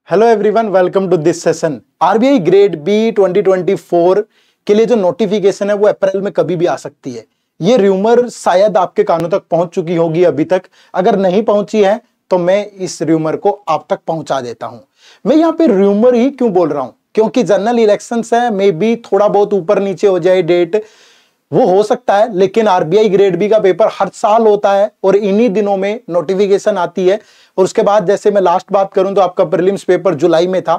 Hello everyone, welcome to this session. RBI grade B 2024 के लिए जो नोटिफिकेशन है वो अप्रैल में कभी भी आ सकती है। ये र्यूमर शायद आपके कानों तक पहुंच चुकी होगी अभी तक। अगर नहीं पहुंची है तो मैं इस र्यूमर को आप तक पहुंचा देता हूं। मैं यहाँ पे र्यूमर ही क्यों बोल रहा हूं, क्योंकि जनरल इलेक्शंस है, मे बी थोड़ा बहुत ऊपर नीचे हो जाए डेट, वो हो सकता है, लेकिन आरबीआई ग्रेड बी का पेपर हर साल होता है और इन्हीं दिनों में नोटिफिकेशन आती है। और उसके बाद जैसे मैं लास्ट बात करूं तो आपका प्रीलिम्स पेपर जुलाई में था,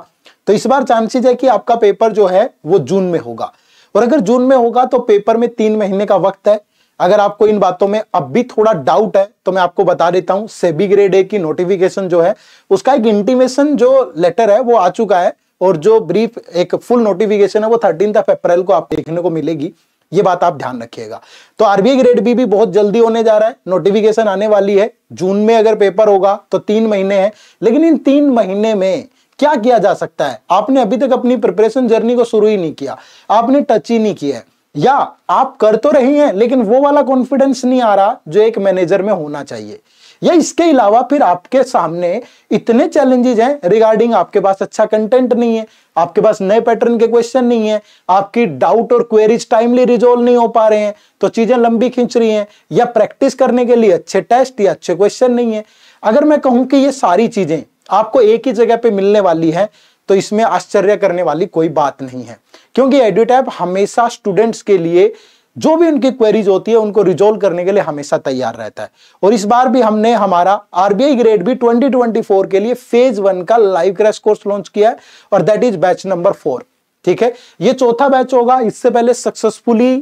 तो इस बार चांसेस है कि आपका पेपर जो है वो जून में होगा। और अगर जून में होगा तो पेपर में 3 महीने का वक्त है। अगर आपको इन बातों में अब भी थोड़ा डाउट है तो मैं आपको बता देता हूं, सेबी ग्रेड ए की नोटिफिकेशन जो है उसका एक इंटीमेशन जो लेटर है वो आ चुका है, और जो ब्रीफ एक फुल नोटिफिकेशन है वो 13 अप्रैल को आप देखने को मिलेगी। ये बात आप ध्यान रखिएगा। तो आरबीआई ग्रेड बी भी बहुत जल्दी होने जा रहा है, नोटिफिकेशन आने वाली है। जून में अगर पेपर होगा तो 3 महीने हैं, लेकिन इन 3 महीने में क्या किया जा सकता है? आपने अभी तक अपनी प्रिपरेशन जर्नी को शुरू ही नहीं किया, आपने टच ही नहीं किया है, या आप कर तो रही हैं लेकिन वो वाला कॉन्फिडेंस नहीं आ रहा जो एक मैनेजर में होना चाहिए। या इसके अलावा फिर आपके सामने इतने चैलेंजेस हैं रिगार्डिंग आपके पास अच्छा कंटेंट नहीं है, आपके पास नए पैटर्न के क्वेश्चन नहीं है, आपकी डाउट और क्वेरीज टाइमली रिजोल्व नहीं हो पा रहे हैं, तो चीजें लंबी खींच रही हैं, या प्रैक्टिस करने के लिए अच्छे टेस्ट या अच्छे क्वेश्चन नहीं है। अगर मैं कहूं कि ये सारी चीजें आपको एक ही जगह पे मिलने वाली है तो इसमें आश्चर्य करने वाली कोई बात नहीं है, क्योंकि एडुटैप हमेशा स्टूडेंट्स के लिए जो भी उनकी क्वेरीज होती है उनको रिजोल्व करने के लिए हमेशा तैयार रहता है। और इस बार भी हमने हमारा आरबीआई ग्रेड बी 2024 के लिए फेज 1 का लाइव क्रैश कोर्स लॉन्च किया है, और दैट इज बैच नंबर 4। ठीक है, ये चौथा बैच होगा। इससे पहले सक्सेसफुली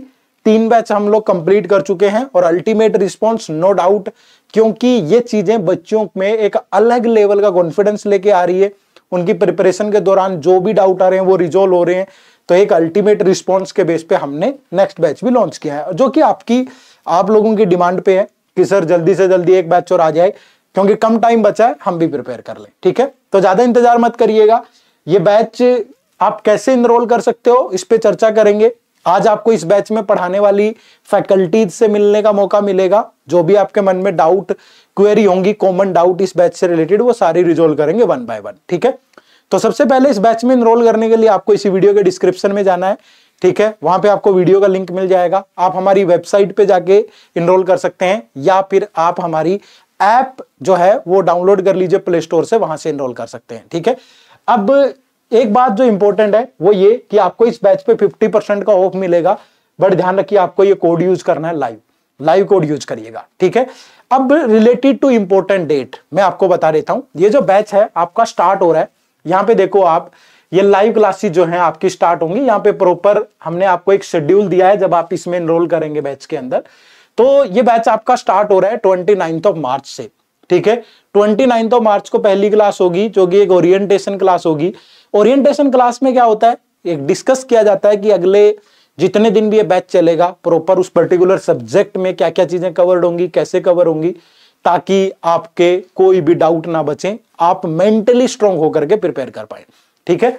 3 बैच हम लोग कंप्लीट कर चुके हैं, और अल्टीमेट रिस्पॉन्स नो डाउट, क्योंकि ये चीजें बच्चों में एक अलग लेवल का कॉन्फिडेंस लेके आ रही है। उनकी प्रिपरेशन के दौरान जो भी डाउट आ रहे हैं वो रिजोल्व हो रहे हैं। तो एक अल्टीमेट रिस्पॉन्स के बेस पे हमने नेक्स्ट बैच भी लॉन्च किया है, जो कि आप लोगों की डिमांड पे है कि सर जल्दी से जल्दी एक बैच और आ जाए, क्योंकि कम टाइम बचा है, हम भी प्रिपेयर कर लें। ठीक है, तो ज्यादा इंतजार मत करिएगा। ये बैच आप कैसे इनरोल कर सकते हो इस पे चर्चा करेंगे। आज आपको इस बैच में पढ़ाने वाली फैकल्टीज से मिलने का मौका मिलेगा। जो भी आपके मन में डाउट क्वेरी होंगी, कॉमन डाउट इस बैच से रिलेटेड, वो सारी रिजोल्व करेंगे 1 बाय 1। ठीक है, तो सबसे पहले इस बैच में एनरोल करने के लिए आपको इसी वीडियो के डिस्क्रिप्शन में जाना है। ठीक है, वहां पे आपको वीडियो का लिंक मिल जाएगा। आप हमारी वेबसाइट पे जाके एनरोल कर सकते हैं, या फिर आप हमारी ऐप जो है वो डाउनलोड कर लीजिए प्ले स्टोर से, वहां से एनरोल कर सकते हैं। ठीक है, अब एक बात जो इंपॉर्टेंट है वो ये कि आपको इस बैच पे 50% का ऑफ मिलेगा, बट ध्यान रखिए आपको ये कोड यूज करना है, लाइव कोड यूज करिएगा। ठीक है, अब रिलेटेड टू इंपॉर्टेंट डेट मैं आपको बता देता हूं। ये जो बैच है आपका स्टार्ट हो रहा है, यहां पे देखो आप, ये लाइव क्लासेस जो हैं आपकी स्टार्ट होंगी। यहां पे प्रॉपर हमने आपको एक शेड्यूल दिया है जब आप इसमें एनरोल करेंगे बैच के अंदर। तो ये बैच आपका स्टार्ट हो रहा है 29 मार्च से। ठीक है, 29 मार्च को पहली क्लास होगी, जो कि एक ओरिएंटेशन क्लास होगी। ओरिएंटेशन क्लास में क्या होता है, एक डिस्कस किया जाता है कि अगले जितने दिन भी ये बैच चलेगा प्रॉपर उस पर्टिकुलर सब्जेक्ट में क्या क्या चीजें कवर्ड होंगी, कैसे कवर होंगी, ताकि आपके कोई भी डाउट ना बचे, आप मेंटली स्ट्रांग होकर के प्रिपेयर कर पाए। ठीक है,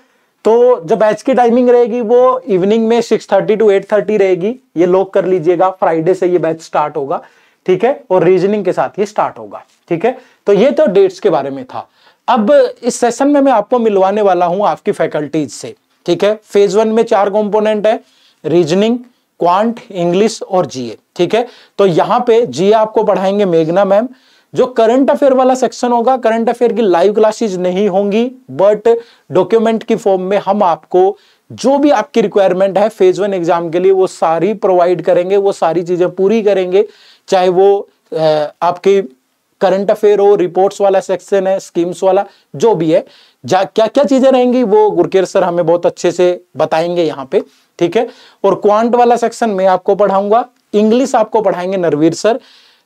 तो जो बैच की टाइमिंग रहेगी वो इवनिंग में 6:30 to 8:30 रहेगी। ये लॉक कर लीजिएगा, फ्राइडे से ये बैच स्टार्ट होगा। ठीक है, और रीजनिंग के साथ ये स्टार्ट होगा। ठीक है, तो ये तो डेट्स के बारे में था। अब इस सेशन में मैं आपको मिलवाने वाला हूं आपकी फैकल्टीज से। ठीक है, फेज 1 में 4 कंपोनेंट है, रीजनिंग, क्वांट, इंग्लिश और जीए। ठीक है, तो यहां पे जीए आपको पढ़ाएंगे मेघना मैम। जो करंट अफेयर वाला सेक्शन होगा, करंट अफेयर की लाइव क्लासेस नहीं होंगी, बट डॉक्यूमेंट की फॉर्म में हम आपको जो भी आपकी रिक्वायरमेंट है फेज 1 एग्जाम के लिए वो सारी प्रोवाइड करेंगे, वो सारी चीजें पूरी करेंगे। चाहे वो आपके करंट अफेयर हो, रिपोर्ट्स वाला सेक्शन है, स्कीम्स वाला, जो भी है, क्या क्या चीजें रहेंगी वो गुरकेर सर हमें बहुत अच्छे से बताएंगे यहाँ पे। ठीक है, और क्वांट वाला सेक्शन मैं आपको पढ़ाऊंगा। इंग्लिश आपको पढ़ाएंगे नरवीर सर।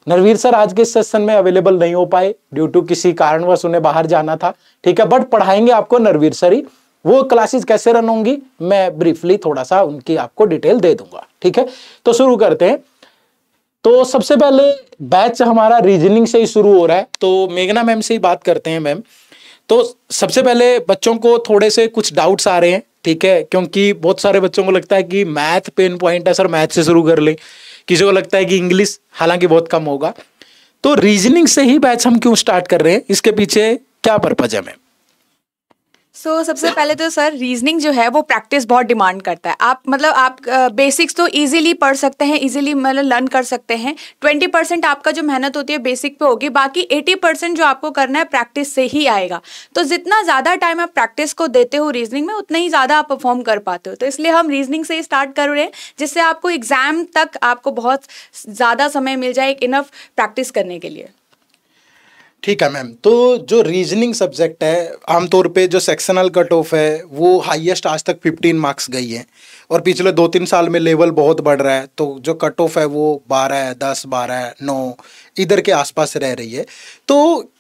नरवीर सर आज के सेशन में अवेलेबल नहीं हो पाए, ड्यू टू किसी कारणवश उन्हें बाहर जाना था। ठीक है, बट पढ़ाएंगे आपको नरवीर सर ही। वो क्लासेस कैसे रन होंगी मैं ब्रीफली थोड़ा सा उनकी आपको डिटेल दे दूंगा। ठीक है, तो शुरू करते हैं। तो सबसे पहले बैच हमारा रीजनिंग से ही शुरू हो रहा है, तो मेघना मैम से ही बात करते हैं। मैम, तो सबसे पहले बच्चों को थोड़े से कुछ डाउट्स आ रहे हैं। ठीक है, क्योंकि बहुत सारे बच्चों को लगता है कि मैथ पेन पॉइंट है, सर मैथ से शुरू कर लें। किसी को लगता है कि इंग्लिश, हालांकि बहुत कम होगा। तो रीजनिंग से ही बैच हम क्यों स्टार्ट कर रहे हैं, इसके पीछे क्या पर्पज है मैम? सबसे पहले तो सर रीजनिंग जो है वो प्रैक्टिस बहुत डिमांड करता है। आप बेसिक्स तो इजीली पढ़ सकते हैं, इजीली मतलब लर्न कर सकते हैं। 20% आपका जो मेहनत होती है बेसिक पे होगी, बाकी 80% जो आपको करना है प्रैक्टिस से ही आएगा। तो जितना ज़्यादा टाइम आप प्रैक्टिस को देते हो रीजनिंग में, उतना ही ज़्यादा आप परफॉर्म कर पाते हो। तो इसलिए हम रीजनिंग से ही स्टार्ट कर रहे हैं, जिससे आपको एग्जाम तक आपको बहुत ज़्यादा समय मिल जाए इनफ प्रैक्टिस करने के लिए। ठीक है मैम। तो जो रीजनिंग सब्जेक्ट है, आमतौर पे जो सेक्शनल कट ऑफ है वो हाईएस्ट आज तक 15 मार्क्स गई है, और पिछले 2-3 साल में लेवल बहुत बढ़ रहा है, तो जो कट ऑफ है वो 12, 10, 12, 9 इधर के आसपास रह रही है। तो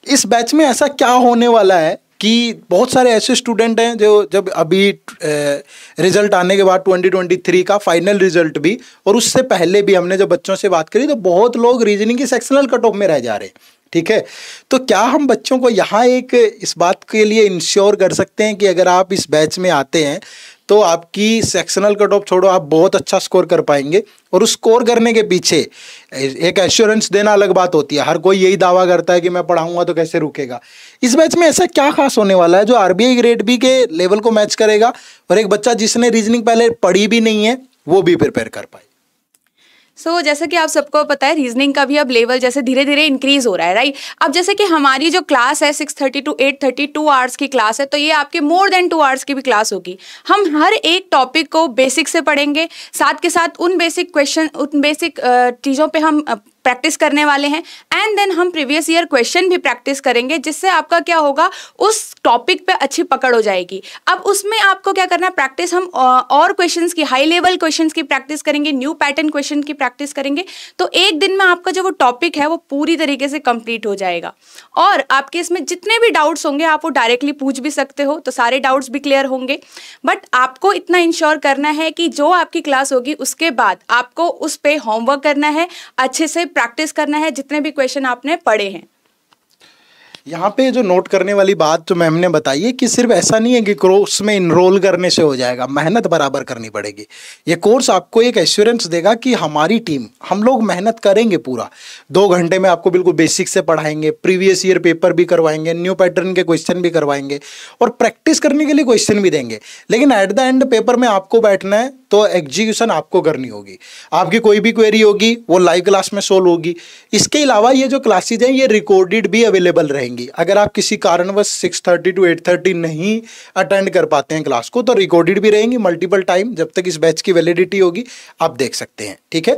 इस बैच में ऐसा क्या होने वाला है कि बहुत सारे ऐसे स्टूडेंट हैं जो जब अभी रिजल्ट आने के बाद 2023 का फाइनल रिजल्ट भी, और उससे पहले भी हमने जब बच्चों से बात करी तो बहुत लोग रीजनिंग की सेक्शनल कट ऑफ में रह जा रहे हैं। ठीक है, तो क्या हम बच्चों को यहाँ एक इस बात के लिए इंश्योर कर सकते हैं कि अगर आप इस बैच में आते हैं तो आपकी सेक्शनल कट ऑफ छोड़ो, आप बहुत अच्छा स्कोर कर पाएंगे, और उस स्कोर करने के पीछे एक एश्योरेंस देना अलग बात होती है। हर कोई यही दावा करता है कि मैं पढ़ाऊंगा तो कैसे रुकेगा। इस बैच में ऐसा क्या खास होने वाला है जो आरबीआई ग्रेड बी के लेवल को मैच करेगा, और एक बच्चा जिसने रीजनिंग पहले पढ़ी भी नहीं है वो भी प्रिपेयर कर पाए? जैसे कि आप सबको पता है, रीजनिंग का भी अब लेवल जैसे धीरे धीरे इंक्रीज हो रहा है, राइट। अब जैसे कि हमारी जो क्लास है 6:30 टू 8:30 2 आवर्स की क्लास है, तो ये आपके मोर देन 2 आवर्स की भी क्लास होगी। हम हर एक टॉपिक को बेसिक से पढ़ेंगे, साथ के साथ उन बेसिक क्वेश्चन, उन बेसिक चीज़ों पे हम प्रैक्टिस करने वाले हैं, एंड देन हम प्रीवियस ईयर क्वेश्चन भी प्रैक्टिस करेंगे, जिससे आपका क्या होगा, उस टॉपिक पे अच्छी पकड़ हो जाएगी। अब उसमें आपको क्या करना है, प्रैक्टिस हम और क्वेश्चंस की, हाई लेवल क्वेश्चंस की प्रैक्टिस करेंगे, न्यू पैटर्न क्वेश्चन की प्रैक्टिस करेंगे। तो एक दिन में आपका जो वो टॉपिक है वो पूरी तरीके से कंप्लीट हो जाएगा, और आपके इसमें जितने भी डाउट्स होंगे आप वो डायरेक्टली पूछ भी सकते हो, तो सारे डाउट्स भी क्लियर होंगे। बट आपको इतना इंश्योर करना है कि जो आपकी क्लास होगी उसके बाद आपको उस पर होमवर्क करना है, अच्छे से प्रैक्टिस करना है जितने भी क्वेश्चन आपने पढ़े हैं। यहाँ पे जो नोट करने वाली बात जो मैम ने बताई है कि सिर्फ ऐसा नहीं है कि कोर्स में इनरोल करने से हो जाएगा, मेहनत बराबर करनी पड़ेगी। ये कोर्स आपको एक एश्योरेंस देगा कि हमारी टीम, हम लोग मेहनत करेंगे पूरा। 2 घंटे में आपको बिल्कुल बेसिक से पढ़ाएंगे, प्रीवियस ईयर पेपर भी करवाएंगे, न्यू पैटर्न के क्वेश्चन भी करवाएंगे, और प्रैक्टिस करने के लिए क्वेश्चन भी देंगे। लेकिन एट द एंड पेपर में आपको बैठना है, तो एग्जीक्यूशन आपको करनी होगी। आपकी कोई भी क्वेरी होगी वो लाइव क्लास में सोल्व होगी। इसके अलावा ये जो क्लासेज हैं ये रिकॉर्डेड भी अवेलेबल रहेंगी। अगर आप किसी कारणवश 6:30 टू 8:30 नहीं अटेंड कर पाते हैं क्लास को, तो रिकॉर्डेड भी रहेंगी मल्टीपल टाइम, जब तक इस बैच की वैलिडिटी होगी आप देख सकते हैं। ठीक है,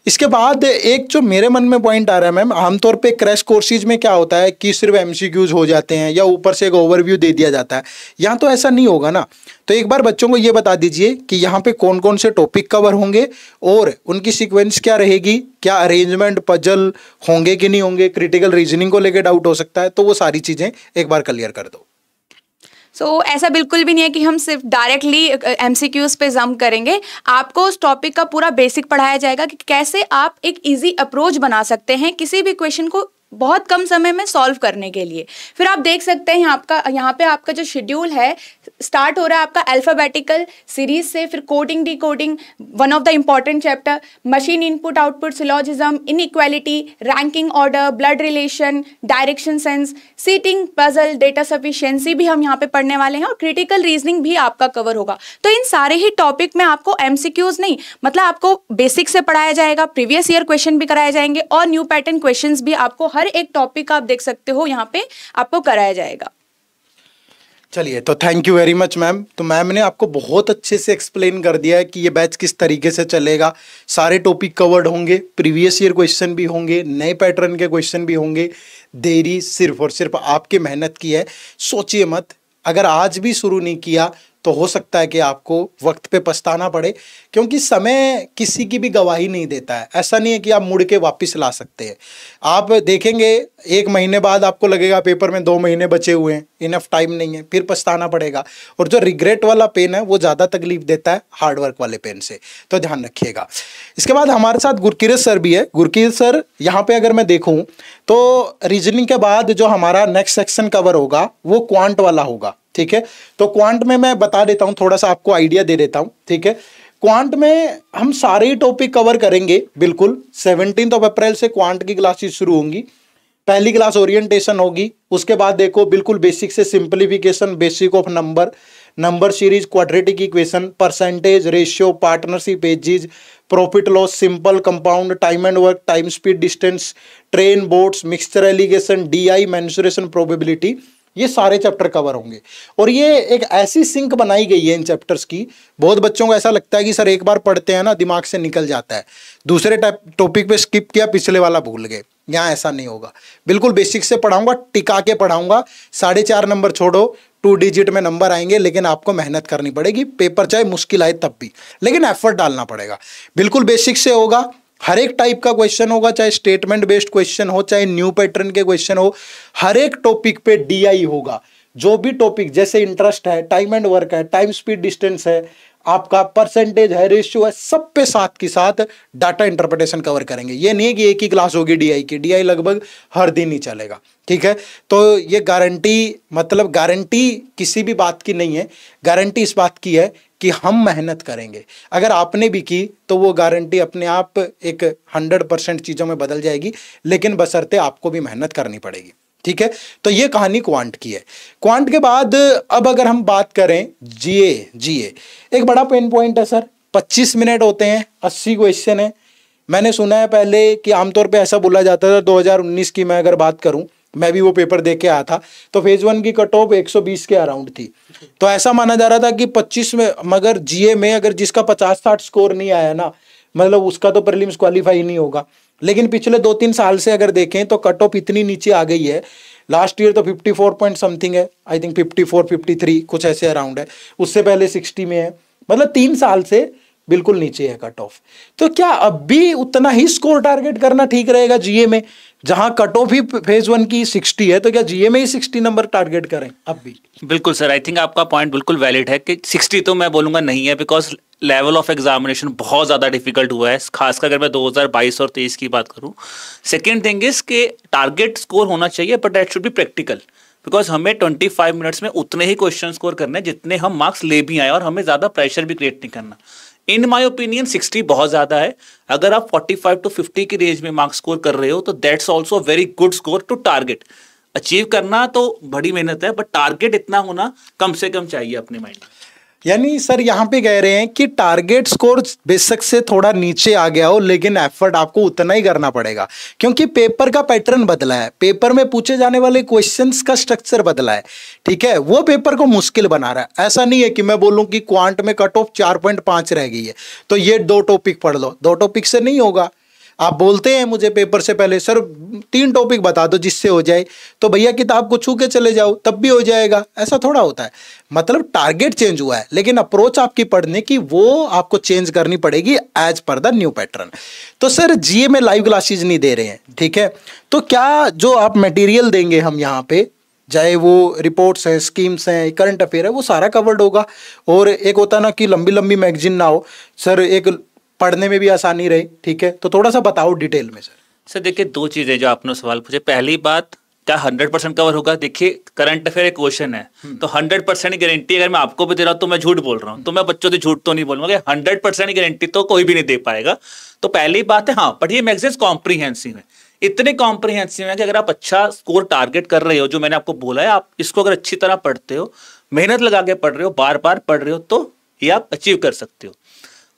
इसके बाद एक जो मेरे मन में पॉइंट आ रहा है मैम, आमतौर पे क्रैश कोर्सेज में क्या होता है कि सिर्फ एमसीक्यूज हो जाते हैं या ऊपर से एक ओवरव्यू दे दिया जाता है। यहाँ तो ऐसा नहीं होगा ना। तो एक बार बच्चों को ये बता दीजिए कि यहाँ पे कौन कौन से टॉपिक कवर होंगे और उनकी सीक्वेंस क्या रहेगी, क्या अरेंजमेंट पजल होंगे कि नहीं होंगे, क्रिटिकल रीजनिंग को लेकर डाउट हो सकता है, तो वो सारी चीज़ें एक बार क्लियर कर दो। ऐसा बिल्कुल भी नहीं है कि हम सिर्फ डायरेक्टली एमसीक्यूज पे जंप करेंगे। आपको उस टॉपिक का पूरा बेसिक पढ़ाया जाएगा कि कैसे आप एक इजी अप्रोच बना सकते हैं किसी भी क्वेश्चन को बहुत कम समय में सॉल्व करने के लिए। फिर आप देख सकते हैं यहाँ पे आपका जो शेड्यूल है स्टार्ट हो रहा है आपका अल्फाबेटिकल सीरीज से, फिर coding decoding, one of the important chapter, machine input output, syllogism, inequality, ranking order, blood relation, direction sense, seating puzzle, data sufficiency भी हम यहाँ पे पढ़ने वाले हैं, और क्रिटिकल रीजनिंग भी आपका कवर होगा। तो इन सारे ही टॉपिक में आपको एमसीक्यूज नहीं, मतलब आपको बेसिक से पढ़ाया जाएगा, प्रीवियस ईयर क्वेश्चन भी कराए जाएंगे, और न्यू पैटर्न क्वेश्चन भी आपको हर एक टॉपिक आप देख सकते हो यहाँ पे आपको कराया जाएगा। चलिए, तो thank you very much ma'am. तो मैम ने आपको बहुत अच्छे से एक्सप्लेन कर दिया है कि ये बैच किस तरीके से चलेगा। सारे टॉपिक कवर्ड होंगे, प्रीवियस ईयर क्वेश्चन भी होंगे, नए पैटर्न के क्वेश्चन भी होंगे। देरी सिर्फ और सिर्फ आपकी मेहनत की है। सोचिए मत, अगर आज भी शुरू नहीं किया तो हो सकता है कि आपको वक्त पे पछताना पड़े, क्योंकि समय किसी की भी गवाही नहीं देता है। ऐसा नहीं है कि आप मुड़ के वापस ला सकते हैं। आप देखेंगे 1 महीने बाद आपको लगेगा पेपर में 2 महीने बचे हुए हैं, इनफ टाइम नहीं है, फिर पछताना पड़ेगा। और जो रिग्रेट वाला पेन है वो ज़्यादा तकलीफ देता है हार्डवर्क वाले पेन से, तो ध्यान रखिएगा। इसके बाद हमारे साथ गुरकीरत सर भी है। गुरकीरत सर, यहाँ पे अगर मैं देखूँ तो रीजनिंग के बाद जो हमारा नेक्स्ट सेक्शन कवर होगा वो क्वांट वाला होगा। ठीक है, तो क्वांट में मैं बता देता हूँ, थोड़ा सा आपको आइडिया दे देता हूँ। ठीक है, क्वांट में हम सारे ही टॉपिक कवर करेंगे बिल्कुल। 17 अप्रैल से क्वांट की क्लासेस शुरू होंगी। पहली क्लास ओरिएंटेशन होगी, उसके बाद देखो बिल्कुल बेसिक से simplification, basic of number series, quadratic equation, percentage, ratio, partnership, edges, profit loss, simple compound, time and work, time speed distance, train, boats, mixture allegation, DI, mensuration, probability, ये सारे chapter cover होंगे। और ये एक ऐसी sink बनाई गई है इन चैप्टर्स की, बहुत बच्चों को ऐसा लगता है कि सर एक बार पढ़ते हैं ना दिमाग से निकल जाता है, दूसरे टॉपिक पे स्किप किया, पिछले वाला भूल गए। यहाँ ऐसा नहीं होगा, बिल्कुल बेसिक से पढ़ाऊंगा, टिका के पढ़ाऊंगा। 4.5 नंबर छोड़ो, 2 डिजिट में नंबर आएंगे, लेकिन आपको मेहनत करनी पड़ेगी। पेपर चाहे मुश्किल आए तब भी, लेकिन एफर्ट डालना पड़ेगा। बिल्कुल बेसिक से होगा, हर एक टाइप का क्वेश्चन होगा, चाहे स्टेटमेंट बेस्ड क्वेश्चन हो, चाहे न्यू पैटर्न के क्वेश्चन हो, हर एक टॉपिक पे डीआई होगा। जो भी टॉपिक, जैसे इंटरेस्ट है, टाइम एंड वर्क है, टाइम स्पीड डिस्टेंस है, आपका परसेंटेज है, रेशियो है, सब पे साथ के साथ डाटा इंटरप्रिटेशन कवर करेंगे। ये नहीं है कि एक ही क्लास होगी डीआई की, डीआई लगभग हर दिन ही चलेगा, ठीक है। तो ये गारंटी, मतलब गारंटी किसी भी बात की नहीं है, गारंटी इस बात की है कि हम मेहनत करेंगे। अगर आपने भी की तो वो गारंटी अपने आप एक 100% चीज़ों में बदल जाएगी, लेकिन बशर्ते आपको भी मेहनत करनी पड़ेगी, ठीक है। तो ये कहानी क्वांट की है। क्वांट के बाद अब अगर हम बात करें जीए एक बड़ा पेन पॉइंट है सर। 25 मिनट होते हैं, 80 क्वेश्चन है। मैंने सुना है पहले कि आमतौर पे ऐसा बोला जाता था, 2019 की मैं अगर बात करूं, मैं भी वो पेपर दे के आया था, तो फेज 1 की कट ऑफ 120 के अराउंड थी। तो ऐसा माना जा रहा था कि 25 में, मगर जीए में अगर जिसका 50-60 स्कोर नहीं आया ना, मतलब उसका तो प्रीलिम्स क्वालिफाई नहीं होगा। लेकिन पिछले 2-3 साल से अगर देखें तो कट ऑफ इतनी नीचे आ गई है। लास्ट ईयर तो 54 पॉइंट समथिंग है, आई थिंक 54-53 कुछ ऐसे अराउंड है, उससे पहले 60 में है। मतलब 3 साल से बिल्कुल नीचे है कट ऑफ। तो क्या अब भी उतना ही स्कोर टारगेट करना ठीक रहेगा जीए में, जहां कट ऑफ ही फेज 1 की 60 है, तो क्या जीए में ही 60 नंबर टारगेट करें अब भी? बिल्कुल सर, आई थिंक आपका पॉइंट बिल्कुल वैलिड है कि 60 तो मैं बोलूंगा नहीं है, बिकॉज लेवल ऑफ एग्जामिनेशन बहुत ज़्यादा डिफिकल्ट हुआ है, खासकर अगर मैं 2022 और 23 की बात करूं। सेकेंड थिंग इज के टारगेट स्कोर होना चाहिए, but that should be practical, because हमें 25 मिनट्स में उतने ही क्वेश्चन स्कोर करने जितने हम मार्क्स ले भी आए, और हमें ज़्यादा प्रेशर भी क्रिएट नहीं करना। इन माई ओपिनियन 60 बहुत ज़्यादा है। अगर आप 45 to 50 की रेंज में मार्क्स स्कोर कर रहे हो तो that's also very good score to target. Achieve करना तो बड़ी मेहनत है, बट टारगेट इतना होना कम से कम चाहिए अपने माइंड में। यानी सर यहाँ पे कह रहे हैं कि टारगेट स्कोर बेशक से थोड़ा नीचे आ गया हो, लेकिन एफर्ट आपको उतना ही करना पड़ेगा, क्योंकि पेपर का पैटर्न बदला है, पेपर में पूछे जाने वाले क्वेश्चंस का स्ट्रक्चर बदला है, ठीक है। वो पेपर को मुश्किल बना रहा है। ऐसा नहीं है कि मैं बोलूं कि क्वांट में कट ऑफ 4.5 रह गई है तो ये 2 टॉपिक पढ़ लो, 2 टॉपिक से नहीं होगा। आप बोलते हैं मुझे पेपर से पहले सर 3 टॉपिक बता दो जिससे हो जाए, तो भैया किताब को छू के चले जाओ तब भी हो जाएगा, ऐसा थोड़ा होता है। मतलब टारगेट चेंज हुआ है, लेकिन अप्रोच आपकी पढ़ने की वो आपको चेंज करनी पड़ेगी as per the new pattern. तो सर जीए में लाइव क्लासेज नहीं दे रहे हैं, ठीक है, तो क्या जो आप मटेरियल देंगे हम यहाँ पे, चाहे वो रिपोर्ट्स हैं, स्कीम्स हैं, करंट अफेयर है, वो सारा कवर्ड होगा? और एक होता ना कि लंबी लंबी मैगजीन ना हो सर, एक पढ़ने में भी आसानी रहे, ठीक है, तो थोड़ा सा बताओ डिटेल में सर। सर देखिए, 2 चीज़ें जो आपने सवाल पूछे। पहली बात, क्या 100% कवर होगा? देखिए, करंट अफेयर एक क्वेश्चन है, तो 100% की गारंटी अगर मैं आपको भी दे रहा हूँ तो मैं झूठ बोल रहा हूँ, तो मैं बच्चों से झूठ तो नहीं बोलूँगा। 100% की गारंटी तो कोई भी नहीं दे पाएगा। तो पहली बात है, हाँ, बट ये मैगजीन्स कॉम्प्रीहेंसिव है, इतने कॉम्प्रीहेंसिव है कि अगर आप अच्छा स्कोर टारगेट कर रहे हो, जो मैंने आपको बोला है, आप इसको अगर अच्छी तरह पढ़ते हो, मेहनत लगा के पढ़ रहे हो, बार बार पढ़ रहे हो, तो ये आप अचीव कर सकते हो।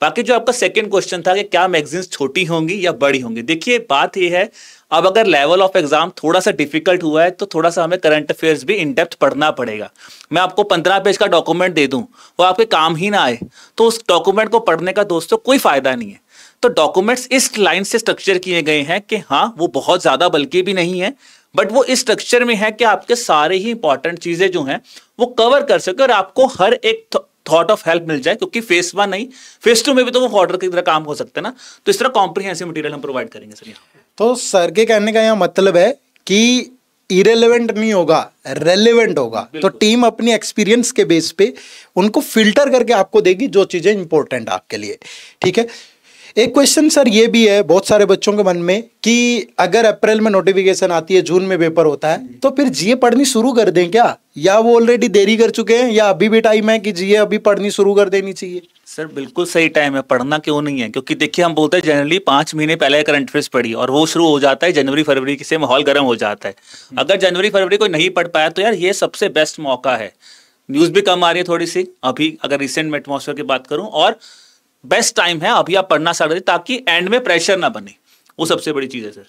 बाकी जो आपका सेकंड क्वेश्चन था कि क्या मैगजीन्स छोटी होंगी या बड़ी होंगी, देखिए बात ये है, अब अगर लेवल ऑफ एग्जाम थोड़ा सा डिफिकल्ट हुआ है तो थोड़ा सा हमें करंट अफेयर्स भी इन डेप्थ पढ़ना पड़ेगा। मैं आपको 15 पेज का डॉक्यूमेंट दे दूं, वो आपके काम ही ना आए, तो उस डॉक्यूमेंट को पढ़ने का दोस्तों कोई फायदा नहीं है। तो डॉक्यूमेंट्स इस लाइन से स्ट्रक्चर किए गए हैं कि हाँ, वो बहुत ज्यादा बल्कि भी नहीं है, बट वो इस स्ट्रक्चर में है कि आपके सारे ही इंपॉर्टेंट चीजें जो हैं वो कवर कर सके और आपको हर एक थॉट ऑफ हेल्प मिल जाए, क्योंकि फेज 1 नहीं, फेज 2 में भी तो वो फॉर्डर की तरह काम हो सकता है ना। तो इस तरह कॉम्प्रिहेंसिव मटेरियल हम प्रोवाइड करेंगे सर यहाँ। तो सर के कहने का यहाँ मतलब है कि इरेलेवेंट नहीं होगा, रेलेवेंट होगा। तो टीम अपनी एक्सपीरियंस के बेस पे उनको फिल्टर करके आपको देगी जो चीजें इंपॉर्टेंट आपके लिए, ठीक है। एक क्वेश्चन सर ये भी है बहुत सारे बच्चों के मन में कि अगर अप्रैल में नोटिफिकेशन आती है, जून में पेपर होता है, तो फिर जीए पढ़नी शुरू कर दें क्या, या वो ऑलरेडी देरी कर चुके हैं, या अभी भी टाइम है कि जीए अभी पढ़नी शुरू कर देनी चाहिए? सर बिल्कुल सही टाइम है, पढ़ना क्यों नहीं है? क्योंकि देखिए हम बोलते हैं जनरली 5 महीने पहले करंट अफेयर्स पढ़ी और वो शुरू हो जाता है जनवरी फरवरी से, माहौल गर्म हो जाता है। अगर जनवरी फरवरी कोई नहीं पढ़ पाया तो यार ये सबसे बेस्ट मौका है। न्यूज़ भी कम आ रही है थोड़ी सी अभी, अगर रिसेंट एटमॉस्फेयर की बात करूं, और बेस्ट टाइम है अभी आप पढ़ना स्टार्ट करिए ताकि एंड में प्रेशर ना बने, वो सबसे बड़ी चीज़ है सर।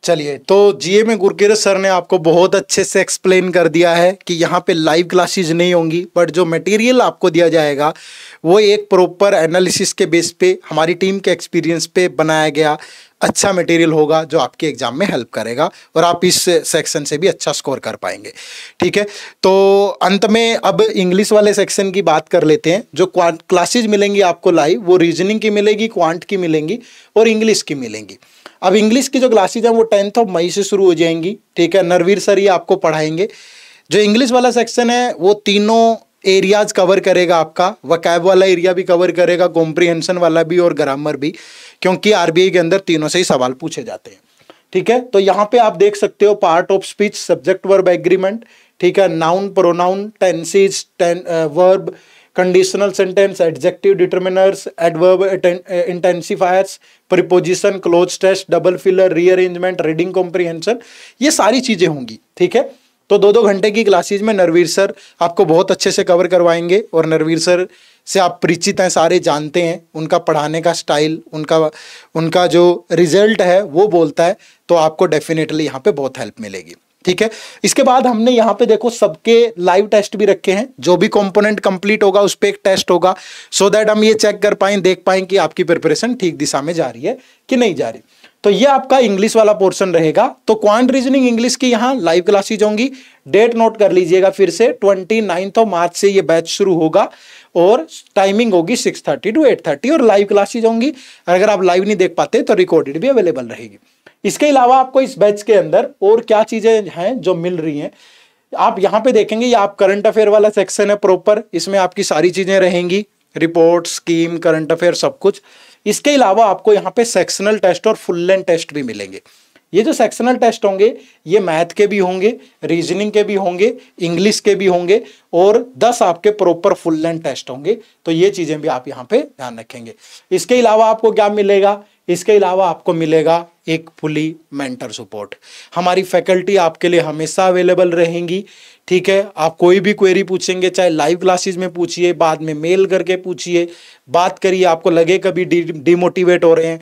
चलिए, तो जीए में गुरकीरत सर ने आपको बहुत अच्छे से एक्सप्लेन कर दिया है कि यहाँ पे लाइव क्लासेस नहीं होंगी, बट जो मटेरियल आपको दिया जाएगा वो एक प्रॉपर एनालिसिस के बेस पे हमारी टीम के एक्सपीरियंस पे बनाया गया अच्छा मटेरियल होगा जो आपके एग्जाम में हेल्प करेगा और आप इस सेक्शन से भी अच्छा स्कोर कर पाएंगे। ठीक है, तो अंत में अब इंग्लिश वाले सेक्शन की बात कर लेते हैं। जो क्लासेज मिलेंगी आपको लाइव, वो रीजनिंग की मिलेगी, क्वांट की मिलेंगी और इंग्लिश की मिलेंगी। अब इंग्लिश की जो क्लासेज हैं वो 10 मई से शुरू हो जाएंगी। ठीक है, नरवीर सर ये आपको पढ़ाएंगे। जो इंग्लिश वाला सेक्शन है वो तीनों एरियाज कवर करेगा, आपका वकैब वाला एरिया भी कवर करेगा, कॉम्प्रिहेंशन वाला भी और ग्रामर भी, क्योंकि आरबीआई के अंदर तीनों से ही सवाल पूछे जाते हैं। ठीक है, तो यहाँ पे आप देख सकते हो part of speech, subject verb agreement, ठीक है, noun pronoun, tenses, verb, conditional sentence, adjective determiners, adverb intensifiers, preposition, cloze test, double filler, rearrangement, reading comprehension, ये सारी चीजें होंगी। ठीक है, तो 2-2 घंटे की क्लासेज में नरवीर सर आपको बहुत अच्छे से कवर करवाएंगे और नरवीर सर से आप परिचित हैं, सारे जानते हैं, उनका पढ़ाने का स्टाइल, उनका जो रिजल्ट है वो बोलता है, तो आपको डेफिनेटली यहाँ पे बहुत हेल्प मिलेगी। ठीक है, इसके बाद हमने यहाँ पे देखो सबके लाइव टेस्ट भी रखे हैं। जो भी कंपोनेंट कंप्लीट होगा उस पर एक टेस्ट होगा, सो दैट हम ये चेक कर पाएं, देख पाएं कि आपकी प्रिपरेशन ठीक दिशा में जा रही है कि नहीं जा रही। तो ये आपका इंग्लिश वाला पोर्शन रहेगा। तो क्वांट रीजनिंग इंग्लिश की यहाँ लाइव क्लासेज होंगी। डेट नोट कर लीजिएगा फिर से, 29 मार्च से ये बैच शुरू होगा और टाइमिंग होगी 6:30 to 8:30 और लाइव क्लासेज होंगी। अगर आप लाइव नहीं देख पाते तो रिकॉर्डेड भी अवेलेबल रहेगी। इसके अलावा आपको इस बैच के अंदर और क्या चीजें हैं जो मिल रही हैं, आप यहाँ पे देखेंगे। ये आप करंट अफेयर वाला सेक्शन है प्रॉपर, इसमें आपकी सारी चीजें रहेंगी, रिपोर्ट, स्कीम, करंट अफेयर, सब कुछ। इसके अलावा आपको यहाँ पे सेक्शनल टेस्ट और फुल लेंथ टेस्ट भी मिलेंगे। ये जो सेक्शनल टेस्ट होंगे ये मैथ के भी होंगे, रीजनिंग के भी होंगे, इंग्लिश के भी होंगे और 10 आपके प्रॉपर फुल लेंथ टेस्ट होंगे। तो ये चीजें भी आप यहाँ पे ध्यान रखेंगे। इसके अलावा आपको क्या मिलेगा? इसके अलावा आपको मिलेगा एक फुली मेंटर सपोर्ट। हमारी फैकल्टी आपके लिए हमेशा अवेलेबल रहेंगी। ठीक है, आप कोई भी क्वेरी पूछेंगे, चाहे लाइव क्लासेस में पूछिए, बाद में मेल करके पूछिए, बात करिए। आपको लगे कभी डिमोटिवेट हो रहे हैं,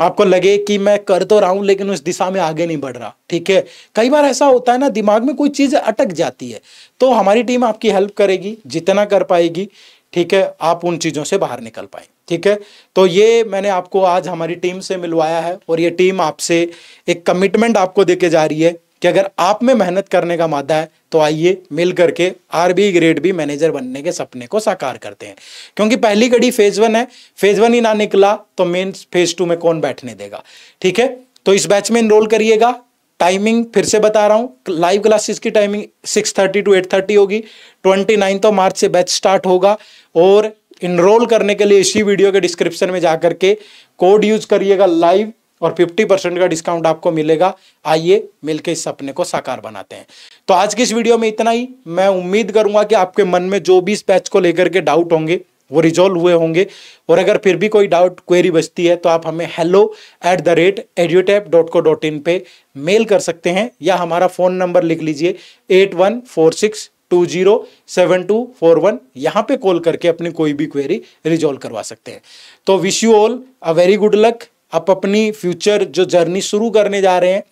आपको लगे कि मैं कर तो रहा हूं लेकिन उस दिशा में आगे नहीं बढ़ रहा, ठीक है, कई बार ऐसा होता है ना, दिमाग में कोई चीज अटक जाती है, तो हमारी टीम आपकी हेल्प करेगी जितना कर पाएगी। ठीक है, आप उन चीजों से बाहर निकल पाए। ठीक है, तो ये मैंने आपको आज हमारी टीम से मिलवाया है और ये टीम आपसे एक कमिटमेंट आपको देके जा रही है कि अगर आप में मेहनत करने का मादा है तो आइए मिल करके आरबीआई ग्रेड बी मैनेजर बनने के सपने को साकार करते हैं। क्योंकि पहली कड़ी फेज 1 है, फेज 1 ही ना निकला तो मेन फेज 2 में कौन बैठने देगा। ठीक है, तो इस बैच में एनरोल करिएगा। टाइमिंग फिर से बता रहा हूं, लाइव क्लासेस की टाइमिंग 6:30 to 8:30 होगी। 29 मार्च से बैच स्टार्ट होगा और इनरोल करने के लिए इसी वीडियो के डिस्क्रिप्शन में जाकर के कोड यूज करिएगा लाइव और 50% का डिस्काउंट आपको मिलेगा। आइए मिलकर इस सपने को साकार बनाते हैं। तो आज की इस वीडियो में इतना ही। मैं उम्मीद करूंगा कि आपके मन में जो भी इस बैच को लेकर के डाउट होंगे वो रिजॉल्व हुए होंगे और अगर फिर भी कोई डाउट क्वेरी बचती है तो आप हमें hello@edutap.co.in पे मेल कर सकते हैं या हमारा फोन नंबर लिख लीजिए 8146207241। यहाँ पे कॉल करके अपनी कोई भी क्वेरी रिजॉल्व करवा सकते हैं। तो wish you all a very good luck. आप अपनी फ्यूचर जो जर्नी शुरू करने जा रहे हैं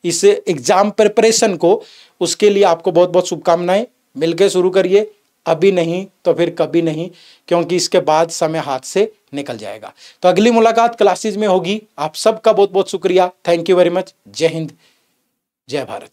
इस एग्जाम प्रिपरेशन को, उसके लिए आपको बहुत बहुत शुभकामनाएं। मिलकर शुरू करिए, अभी नहीं तो फिर कभी नहीं, क्योंकि इसके बाद समय हाथ से निकल जाएगा। तो अगली मुलाकात क्लासेज में होगी। आप सबका बहुत बहुत शुक्रिया। Thank you very much. जय हिंद, जय भारत।